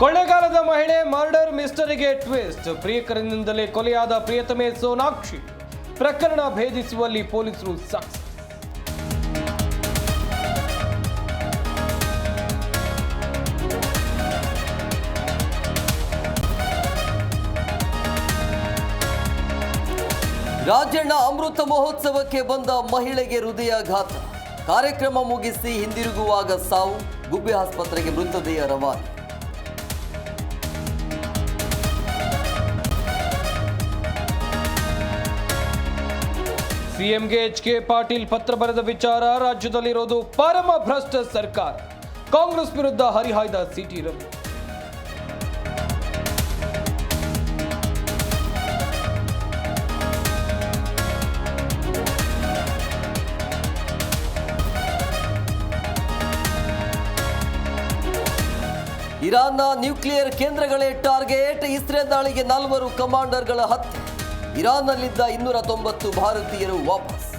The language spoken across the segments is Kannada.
ಕೊಳ್ಳೇಗಾಲದ ಮಹಿಳೆ ಮರ್ಡರ್ ಮಿಸ್ಟರಿಗೆ ಟ್ವಿಸ್ಟ್. ಪ್ರಿಯಕರನಿಂದಲೇ ಕೊಲೆಯಾದ ಪ್ರಿಯತಮೆ ಸೋನಾಕ್ಷಿ. ಪ್ರಕರಣ ಭೇದಿಸುವಲ್ಲಿ ಪೊಲೀಸರು ಸಕ್ಸಸ್. ರಾಜಣ್ಣ ಅಮೃತ ಮಹೋತ್ಸವಕ್ಕೆ ಬಂದ ಮಹಿಳೆಗೆ ಹೃದಯಾಘಾತ. ಕಾರ್ಯಕ್ರಮ ಮುಗಿಸಿ ಹಿಂದಿರುಗುವಾಗ ಸಾವು. ಗುಬ್ಬಿ ಆಸ್ಪತ್ರೆಗೆ ಮೃತದೇಹ ರವಾನೆ. ಸಿಎಂಗೆ ಎಚ್.ಕೆ. ಪಾಟೀಲ್ ಪತ್ರ ಬರೆದ ವಿಚಾರ. ರಾಜ್ಯದಲ್ಲಿರೋದು ಪರಮ ಭ್ರಷ್ಟ ಸರ್ಕಾರ. ಕಾಂಗ್ರೆಸ್ ವಿರುದ್ಧ ಹರಿಹಾಯ್ದ ಸಿಟಿ ರವಿ. ಇರಾನ್ನ ನ್ಯೂಕ್ಲಿಯರ್ ಕೇಂದ್ರಗಳೇ ಟಾರ್ಗೆಟ್. ಇಸ್ರೇಲ್ ದಾಳಿಗೆ 4 ಕಮಾಂಡರ್ಗಳ ಹತ್ಯೆ. ಇರಾನ್ನಲ್ಲಿದ್ದ 290 ಭಾರತೀಯರು ವಾಪಸ್.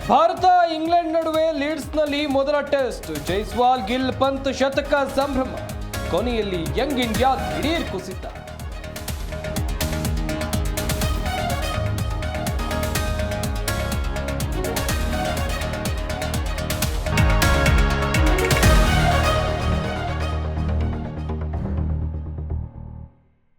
ಭಾರತ ಇಂಗ್ಲೆಂಡ್ ನಡುವೆ ಲೀಡ್ಸ್ನಲ್ಲಿ ಮೊದಲ ಟೆಸ್ಟ್. ಜೈಸ್ವಾಲ್, ಗಿಲ್, ಪಂತ್ ಶತಕ ಸಂಭ್ರಮ. ಕೊನೆಯಲ್ಲಿ ಯಂಗ್ ಇಂಡಿಯಾ ದಿಢೀರ್ ಕುಸಿತ.